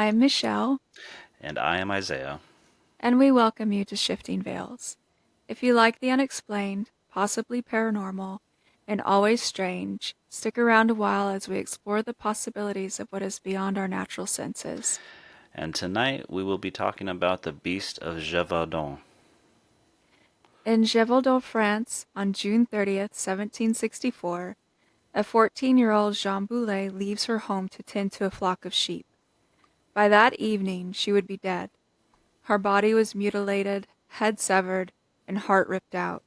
I'm Michelle, And I am Isaiah. and we welcome you to Shifting Veils. If you like the unexplained, possibly paranormal, and always strange, stick around a while as we explore the possibilities of what is beyond our natural senses. And tonight we will be talking about the Beast of Gevaudon. In Gevaudon, France, on June 30th, 1764, a 14-year-old Jean Boulet leaves her home to tend to a flock of sheep. By that evening, she would be dead. Her body was mutilated, head severed, and heart ripped out.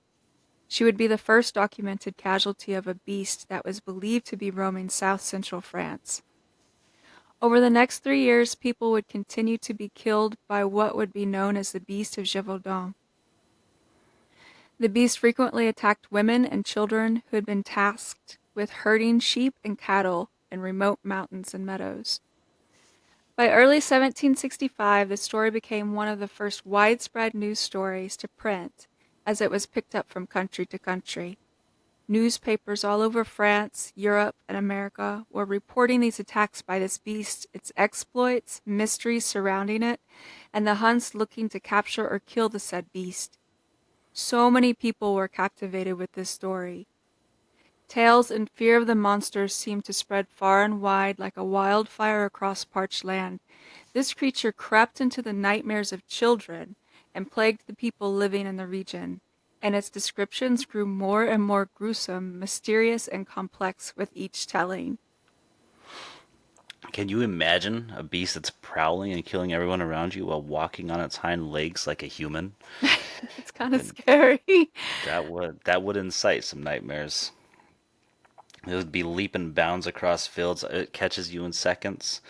She would be the first documented casualty of a beast that was believed to be roaming south central France. Over the next 3 years, people would continue to be killed by what would be known as the Beast of Gevaudon. The beast frequently attacked women and children who had been tasked with herding sheep and cattle in remote mountains and meadows. By early 1765, the story became one of the first widespread news stories to print, as it was picked up from country to country. Newspapers all over France, Europe, and America were reporting these attacks by this beast, its exploits, mysteries surrounding it, and the hunts looking to capture or kill the said beast. So many people were captivated with this story. Tales and fear of the monsters seemed to spread far and wide like a wildfire across parched land. This creature crept into the nightmares of children and plagued the people living in the region, and its descriptions grew more and more gruesome, mysterious, and complex with each telling. Can you imagine a beast that's prowling and killing everyone around you while walking on its hind legs like a human? It's kind of And scary. that would incite some nightmares. It would be leaping bounds across fields. It catches you in seconds.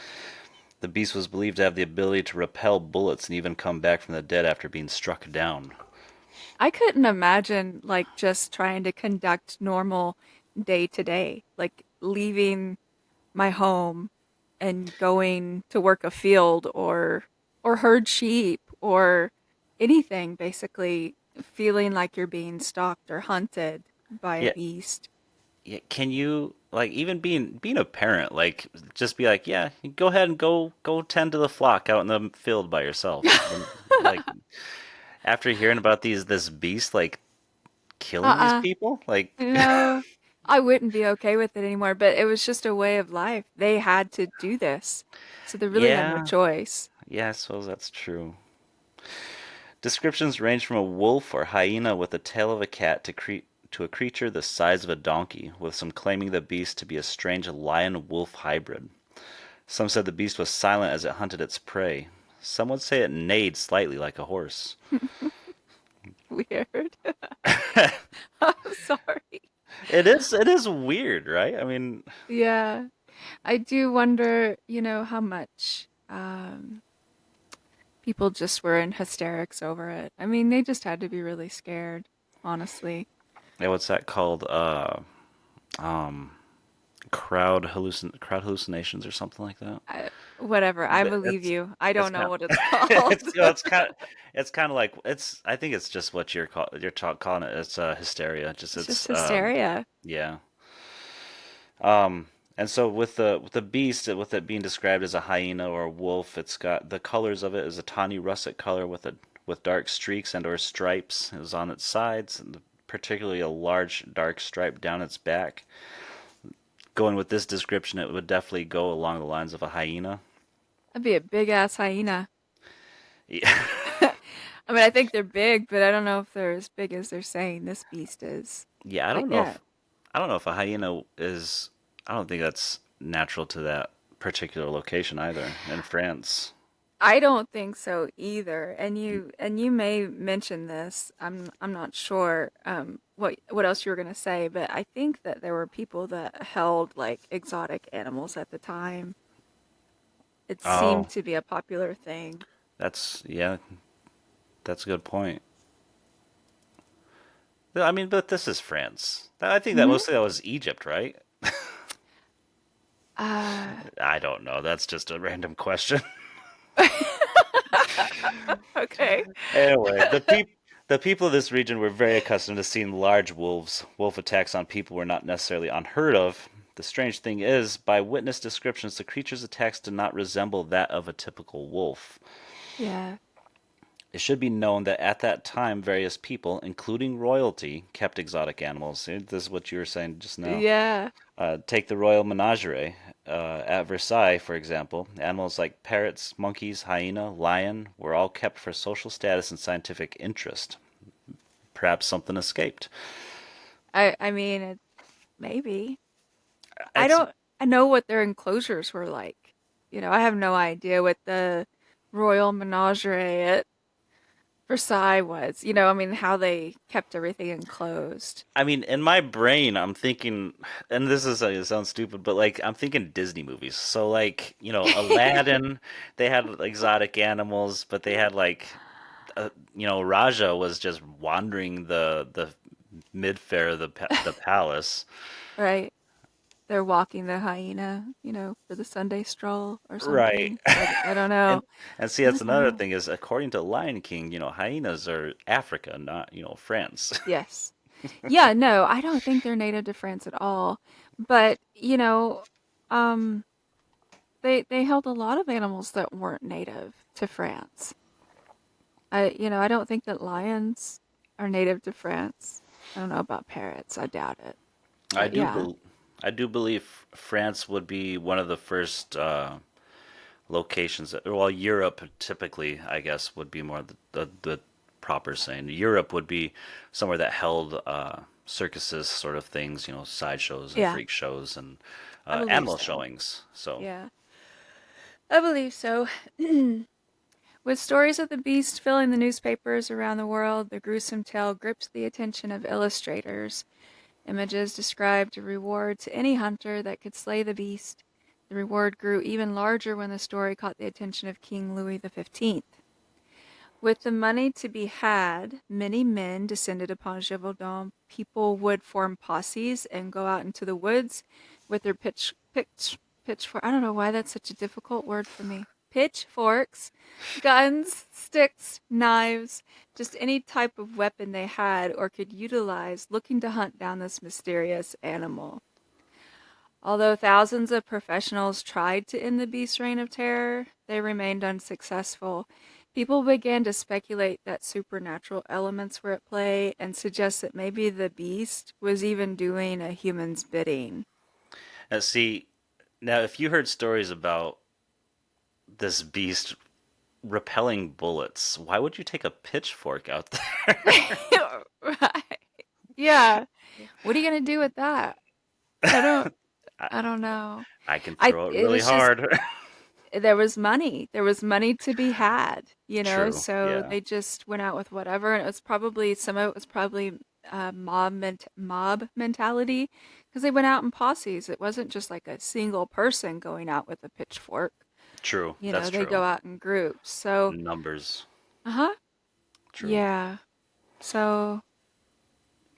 The beast was believed to have the ability to repel bullets and even come back from the dead after being struck down. I couldn't imagine like just trying to conduct normal day to day, like leaving my home and going to work a field or herd sheep or anything, basically feeling like you're being stalked or hunted by a Yeah, beast. yeah. Can you like even being a parent, like just be like, yeah, go ahead and go tend to the flock out in the field by yourself. When, like after hearing about this beast like killing these Uh-uh. people, like No, I wouldn't be okay with it anymore, but it was just a way of life. They had to do this. So they really had no yeah, choice. yeah, I suppose that's true. Descriptions range from a wolf or hyena with the tail of a cat to a creature the size of a donkey, with some claiming the beast to be a strange lion-wolf hybrid. Some said the beast was silent as it hunted its prey. Some would say it neighed slightly like a horse. Weird. I'm sorry. It is weird, right? I mean, Yeah. I do wonder, how much people just were in hysterics over it. I mean, they just had to be really scared, honestly. yeah, what's that called? Um, crowd hallucinations or something like that. Whatever. I believe It's you. I it's don't know kind what it's of, called. it's kind of like it's I think it's just what calling it. It's hysteria. Just It's just it's hysteria. yeah. And so with the beast, with it being described as a hyena or a wolf, it's got the colors of it is a tawny russet color with dark streaks and or stripes. It was on its sides, and particularly a large dark stripe down its back. Going with this description, it would definitely go along the lines of a hyena. That'd be a big ass hyena. Yeah, I mean, I think they're big, but I don't know if they're as big as they're saying this beast is. yeah. I But don't know yeah, if I don't know if a hyena is. I don't think that's natural to that particular location either in France. I don't think so either. And you may mention this. I'm not sure what else you were gonna say, but I think that there were people that held like exotic animals at the time. It seemed Oh, to be a popular thing. yeah, that's a good point. I mean, but this is France. I think that Hmm. mostly that was Egypt, right? Uh, I don't know. That's just a random question. okay. Anyway, the people of this region were very accustomed to seeing large wolves. Wolf attacks on people were not necessarily unheard of. The strange thing is, by witness descriptions, the creature's attacks did not resemble that of a typical wolf. Yeah. It should be known that at that time, various people, including royalty, kept exotic animals. This is what you were saying just now. Yeah. Take the royal menagerie. At Versailles, for example, animals like parrots, monkeys, hyena, lion were all kept for social status and scientific interest. Perhaps something escaped. I mean, maybe. I It's don't I know what their enclosures were like. I have no idea what the royal menagerie at Versailles was. I mean, how they kept everything enclosed. I mean, in my brain, I'm thinking, and this is it sounds stupid, but like I'm thinking Disney movies. So like, Aladdin, they had exotic animals, but they had like, Raja was just wandering the mid-fair of the palace. Right. They're walking the hyena, for the Sunday stroll or Right. something. I don't know. And and see, I that's don't another know. thing is according to Lion King, hyenas are Africa, not, France. Yes. Yeah, no, I don't think they're native to France at all. But, um they held a lot of animals that weren't native to France. I don't think that lions are native to France. I don't know about parrots. I doubt it. I But do yeah. bel I do believe France would be one of the first locations. Well, Europe typically, I guess, would be more the proper saying. Europe would be somewhere that held circuses, sort of things, sideshows and Yeah, freak shows and I believe animal so. showings. So, Yeah. I believe so. With stories of the beast filling the newspapers around the world, the gruesome tale gripped the attention of illustrators. Images described a reward to any hunter that could slay the beast. The reward grew even larger when the story caught the attention of King Louis XV. With the money to be had, many men descended upon Gévaudan. People would form posses and go out into the woods with their pitchfork. I don't know why that's such a difficult word for me. Pitchforks, guns, sticks, knives, just any type of weapon they had or could utilize, looking to hunt down this mysterious animal. Although thousands of professionals tried to end the beast's reign of terror, they remained unsuccessful. People began to speculate that supernatural elements were at play and suggest that maybe the beast was even doing a human's bidding. and see, now if you heard stories about this beast repelling bullets, why would you take a pitchfork out there? Right. Yeah. What are you going to do with that? I don't I, I don't know. I can I throw it it really was just hard. there was money. There was money to be had, True. so Yeah. they just went out with whatever. And it was probably, some of it was probably mob mentality, because they went out in posses. It wasn't just like a single person going out with a pitchfork. True. That's They go true. out in groups. So, Numbers. uh-huh. True. Yeah. So,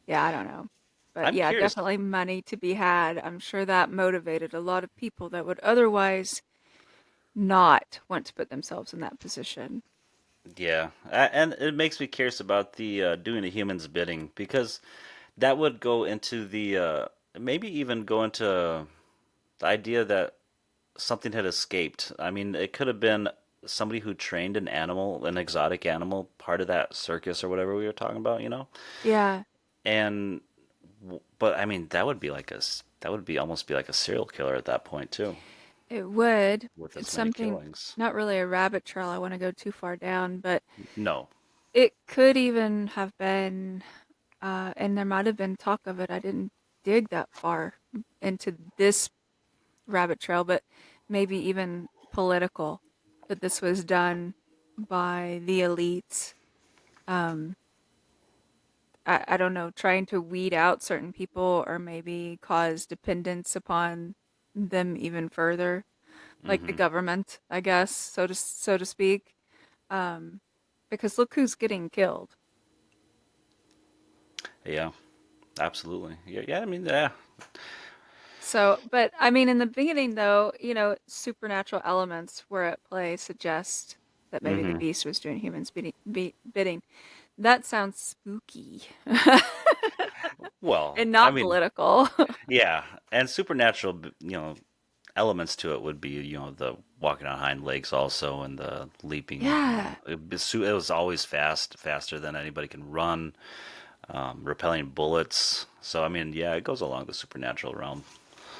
yeah, I don't know. But I'm yeah, curious. definitely money to be had. I'm sure that motivated a lot of people that would otherwise not want to put themselves in that position. Yeah, and it makes me curious about the doing a human's bidding because that would go into the maybe even go into the idea that something had escaped. I mean, it could have been somebody who trained an animal, an exotic animal, part of that circus or whatever we were talking about, Yeah, And but I mean, that would be almost be like a serial killer at that point too, it would. with It's as many something, killings. not really a rabbit trail I want to go too far down, but No. it could even have been, and there might have been talk of it. I didn't dig that far into this rabbit trail, but maybe even political, that this was done by the elites. Um, I don't know, trying to weed out certain people or maybe cause dependence upon them even further, like the Hmm. government, I guess, so to speak. Um, because look who's getting killed. Yeah, absolutely. Yeah, yeah. I mean, yeah. So, but I mean, in the beginning, though, supernatural elements were at play, suggest that maybe the Hmm. beast was doing humans bidding. That sounds spooky. Well, And I not mean, political. yeah, and supernatural, elements to it would be, the walking on hind legs also, and the leaping. Yeah. It was always faster than anybody can run, repelling bullets. So I mean, yeah, it goes along the supernatural realm.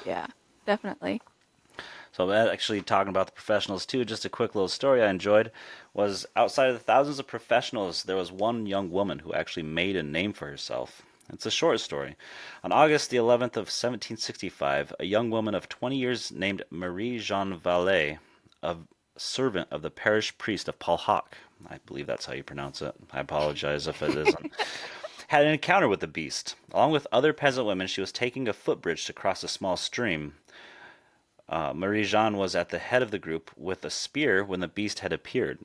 Yeah, definitely. So actually talking about the professionals too, just a quick little story I enjoyed was outside of the thousands of professionals, there was one young woman who actually made a name for herself. It's a short story. On August the 11th of 1765, a young woman of 20 years named Marie Jeanne Vallée, a servant of the parish priest of Paul Hawk, I believe that's how you pronounce it. I apologize if it isn't, had an encounter with the beast. Along with other peasant women, she was taking a footbridge to cross a small stream. Marie Jeanne was at the head of the group with a spear when the beast had appeared.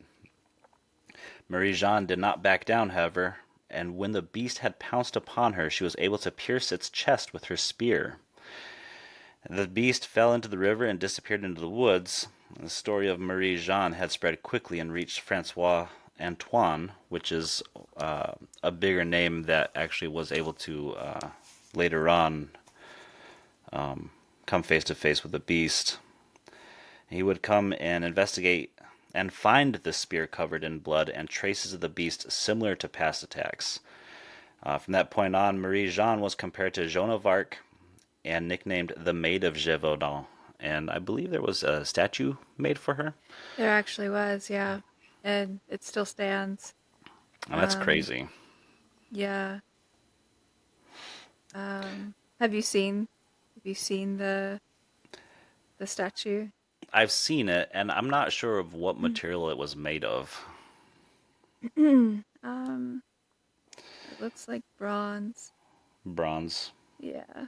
Marie Jeanne did not back down, however, and when the beast had pounced upon her, she was able to pierce its chest with her spear. The beast fell into the river and disappeared into the woods. The story of Marie Jeanne had spread quickly and reached Francois Antoine, which is a bigger name that actually was able to later on come face to face with the beast. He would come and investigate and find the spear covered in blood and traces of the beast similar to past attacks. From that point on, Marie Jeanne was compared to Joan of Arc and nicknamed the Maid of Gévaudan. And I believe there was a statue made for her. There actually was, yeah. And it still stands. And that's Um, crazy. yeah. Have you seen the statue? I've seen it, and I'm not sure of what material it was made of. um, it looks like bronze. Bronze. Yeah.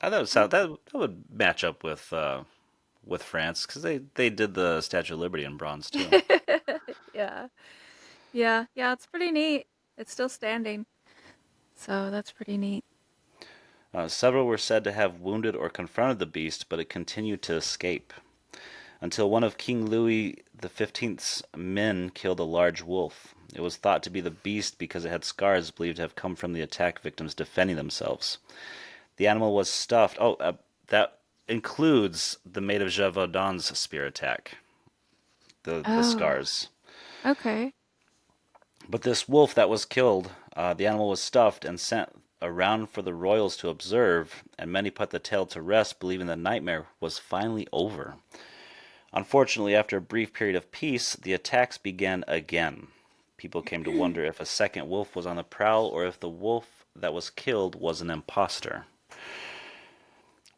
I thought that would match up with France because they did the Statue of Liberty in bronze too. Yeah. Yeah. Yeah, it's pretty neat. It's still standing. So that's pretty neat. Several were said to have wounded or confronted the beast, but it continued to escape until one of King Louis XV's men killed a large wolf. It was thought to be the beast because it had scars believed to have come from the attack victims defending themselves. The animal was stuffed. Oh, that includes the Maid of Gévaudan's spear attack, the Oh, scars. okay. But this wolf that was killed, the animal was stuffed and sent around for the royals to observe, and many put the tale to rest, believing the nightmare was finally over. Unfortunately, after a brief period of peace, the attacks began again. People came to wonder if a second wolf was on the prowl or if the wolf that was killed was an impostor.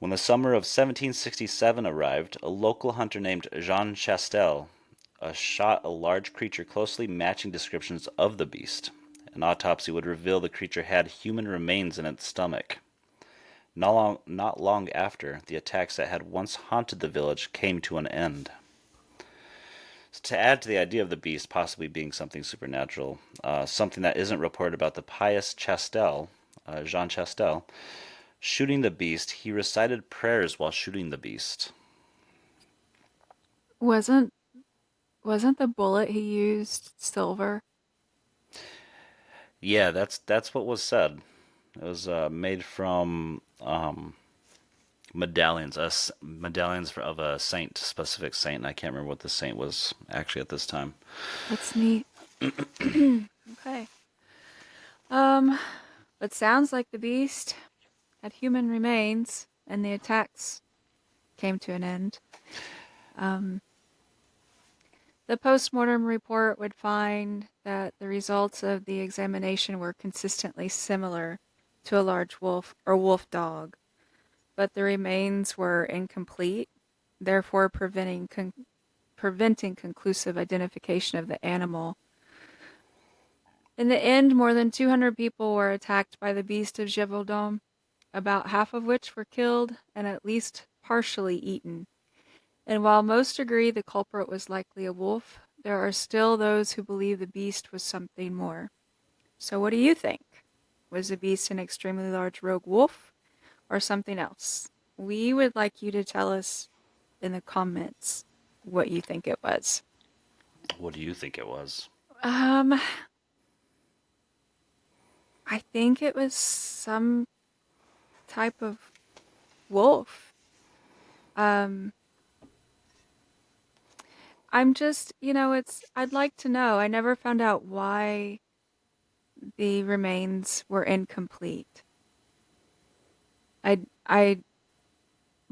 When the summer of 1767 arrived, a local hunter named Jean Chastel shot a large creature closely matching descriptions of the beast. An autopsy would reveal the creature had human remains in its stomach. Not long after, the attacks that had once haunted the village came to an end. So to add to the idea of the beast possibly being something supernatural, something that isn't reported about the pious Chastel, Jean Chastel, shooting the beast, he recited prayers while shooting the beast. Wasn't wasn't the bullet he used silver? Yeah, that's what was said. It was made from medallions, medallions of a saint, specific saint. And I can't remember what the saint was actually at this time. That's neat. Okay. Um, but sounds like the beast had human remains and the attacks came to an end. Um, the postmortem report would find that the results of the examination were consistently similar to a large wolf or wolf dog, but the remains were incomplete, therefore preventing conclusive identification of the animal. In the end, more than 200 people were attacked by the Beast of Gevaudon, about half of which were killed and at least partially eaten. And while most agree the culprit was likely a wolf, there are still those who believe the beast was something more. So, what do you think? Was the beast an extremely large rogue wolf or something else? We would like you to tell us in the comments what you think it was. What do you think it was? Um, I think it was some type of wolf. Um, I'm just, I'd like to know. I never found out why the remains were incomplete. I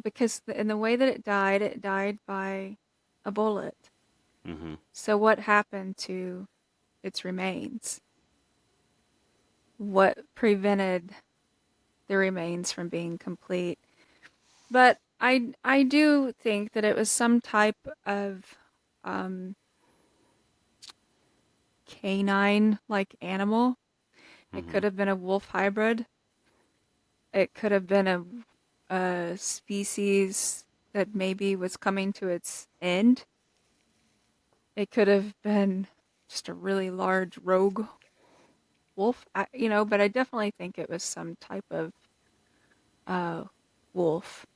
because in the way that it died by a bullet. Hmm. So what happened to its remains? What prevented the remains from being complete? But I do think that it was some type of um, canine like animal. It Hmm. could have been a wolf hybrid. It could have been a species that maybe was coming to its end. It could have been just a really large rogue wolf, but I definitely think it was some type of uh, wolf.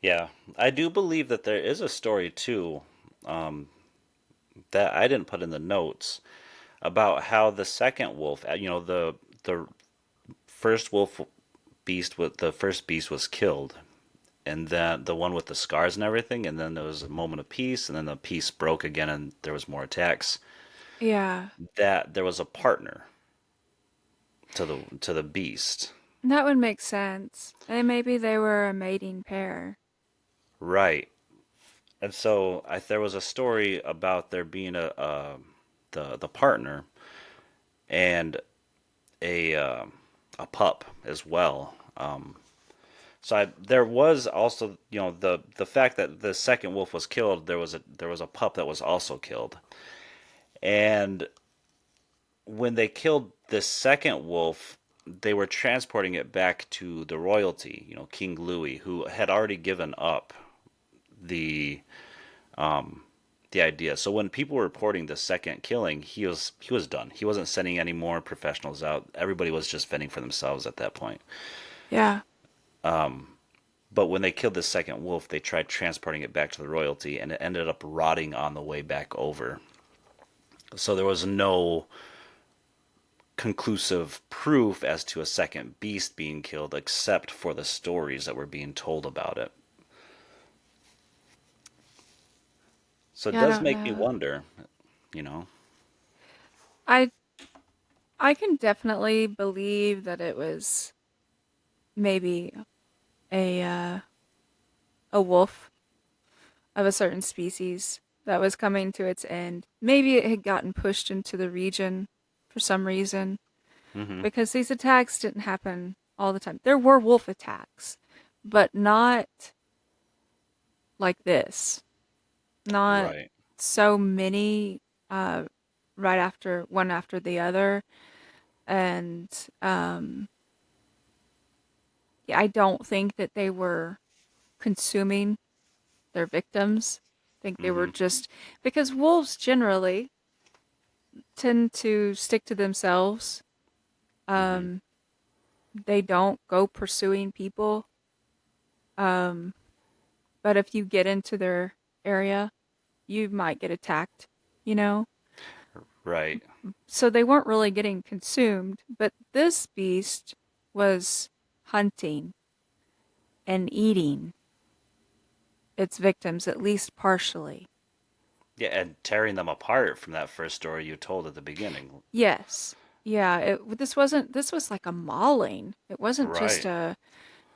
Yeah, I do believe that there is a story too, um, that I didn't put in the notes about how the second wolf, the first wolf beast with the first beast was killed, and then the one with the scars and everything, and then there was a moment of peace, and then the peace broke again, and there was more attacks. Yeah, That there was a partner to the beast, that would make sense. And maybe they were a mating pair. right? And so there was a story about there being the partner and a pup as well. There was also, the fact that the second wolf was killed. There was a pup that was also killed, and when they killed the second wolf, they were transporting it back to the royalty. King Louis, who had already given up the the idea. So when people were reporting the second killing, he was done. He wasn't sending any more professionals out. Everybody was just fending for themselves at that point. Yeah, But when they killed the second wolf, they tried transporting it back to the royalty, and it ended up rotting on the way back over. So there was no conclusive proof as to a second beast being killed, except for the stories that were being told about it. So it yeah, I does don't make me know. wonder, you know. I I can definitely believe that it was maybe a uh, a wolf of a certain species that was coming to its end. Maybe it had gotten pushed into the region for some reason Hmm. because these attacks didn't happen all the time. There were wolf attacks, but not like this. Not Right. so many uh, right after one after the other. And yeah, I don't think that they were consuming their victims. I think they were Hmm. just because wolves generally tend to stick to themselves. Hmm. Um, they don't go pursuing people. Um, but if you get into their area, you might get attacked, you know? Right. So they weren't really getting consumed, but this beast was hunting and eating its victims, at least partially. Yeah, and tearing them apart from that first story you told at the beginning. Yes. Yeah, this was like a mauling. It wasn't just Right. an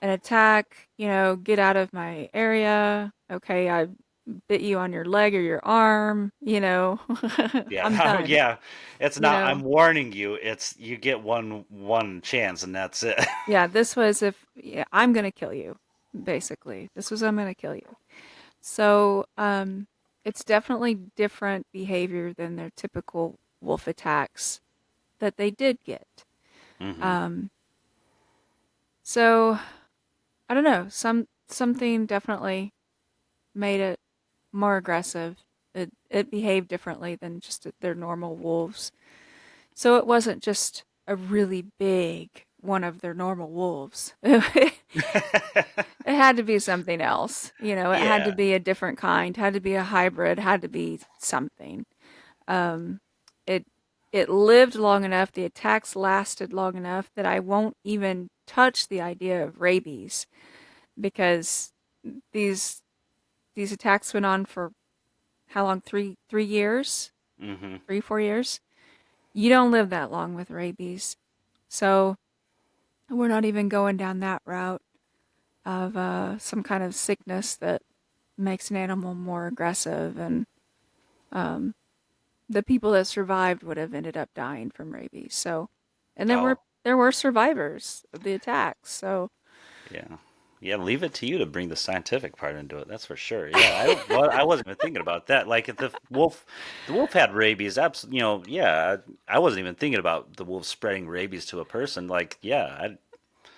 attack, get out of my area. Okay, I bit you on your leg or your arm, I'm Yeah. done, Yeah. It's you not. I'm know. warning you. It's you get one chance, and that's it. Yeah, this was if yeah, I'm going to kill you, basically. This was I'm going to kill you. So, it's definitely different behavior than their typical wolf attacks that they did get. Hmm. Um, so I don't know, something definitely made it more aggressive. It behaved differently than just their normal wolves. So it wasn't just a really big one of their normal wolves. It had to be something else. It had to Yeah. be a different kind, had to be a hybrid, had to be something. Um, it it lived long enough, the attacks lasted long enough that I won't even touch the idea of rabies because these these attacks went on for how long? 3 years, Mm-hmm. 3 4 years. You don't live that long with rabies, so we're not even going down that route of some kind of sickness that makes an animal more aggressive, and um, the people that survived would have ended up dying from rabies. So, and Oh, there were survivors of the attacks. So, yeah. Yeah, leave it to you to bring the scientific part into it. That's for sure. Yeah, I wasn't even thinking about that. Like if the wolf had rabies. Yeah. I wasn't even thinking about the wolf spreading rabies to a person. Like, yeah,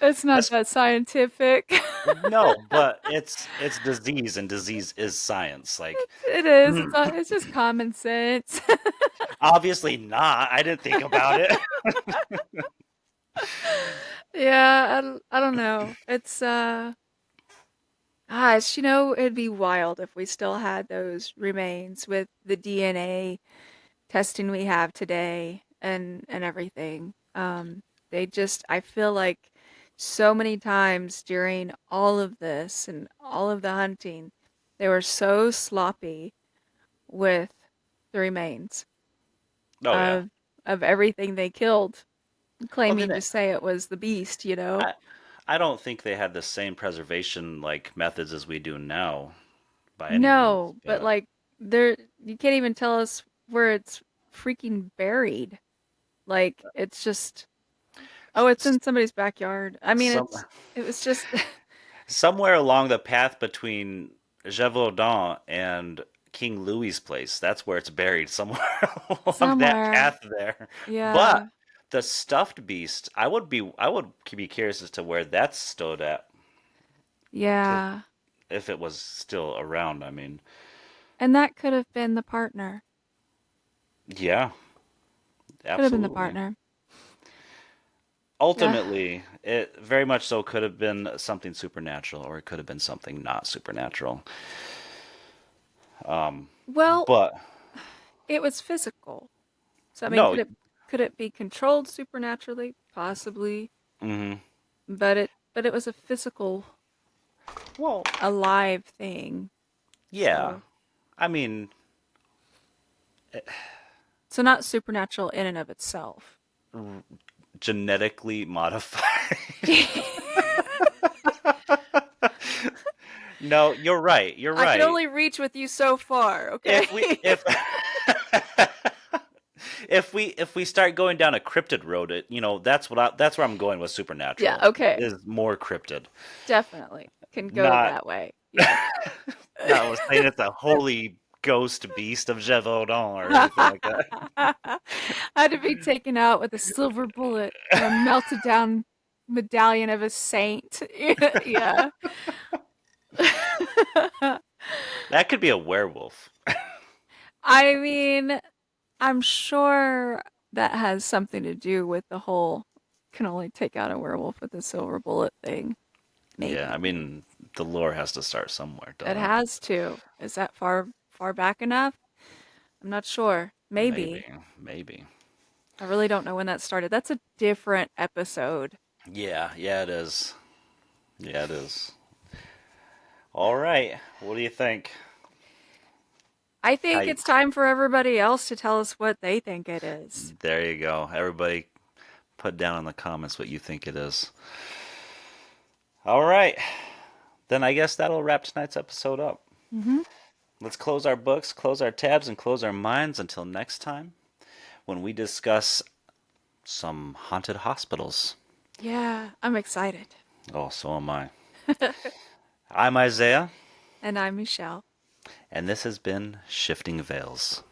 it's not that's that scientific. no, but it's disease, and disease is science. Like, It is. It's just common sense. obviously not. I didn't think about it. Yeah, I don't know. It's gosh, it'd be wild if we still had those remains with the DNA testing we have today and everything. I feel like so many times during all of this and all of the hunting, they were so sloppy with the remains Oh yeah. of everything they killed, Well, then claiming to say it was the beast. I I don't think they had the same preservation like methods as we do now by any means. No, but But like there you can't even tell us where it's freaking buried. Like it's just oh, it's s- in somebody's backyard. I mean, some it was just somewhere along the path between Gévaudan and King Louis's place, that's where it's buried, somewhere along that somewhere. path there. But Yeah. the stuffed beast, I would be curious as to where that's stood at, to Yeah. if it was still around. I mean, And that could have been the partner. yeah, Could have been the absolutely. partner. Yeah. Ultimately, it very much so could have been something supernatural, or it could have been something not supernatural. Well, But it was physical. So I mean, no, could it be controlled supernaturally? Possibly. hmm But it was a physical well, alive thing. yeah. So I mean, so not supernatural in and of itself. genetically modified. No, you're right. You're I can right. only reach with you so far, okay? If if we start going down a cryptid road, that's where I'm going with Yeah, supernatural okay. is more cryptid. Definitely can go Not that way. Yeah. not was saying it's a holy ghost beast of Gévaudan or anything like that. Had to be taken out with a silver bullet and a melted down medallion of a saint. Yeah. That could be a werewolf. I mean, I'm sure that has something to do with the whole can only take out a werewolf with a silver bullet thing. Yeah, I Maybe. mean the lore has to start somewhere, It doesn't it? has to. Is that far back enough? I'm not sure. Maybe, Maybe. maybe. I really don't know when that started. That's a different episode. Yeah, yeah, it is. Yeah, it is. All right. What do you think? I How think you, it's time for everybody else to tell us what they think it is. there you go. Everybody put down in the comments what you think it is. All right. Then I guess that'll wrap tonight's episode up. Hmm. Let's close our books, close our tabs, and close our minds until next time when we discuss some haunted hospitals. Yeah, I'm excited. Oh, so am I. I'm Isaiah, And I'm Michelle. and this has been Shifting Veils.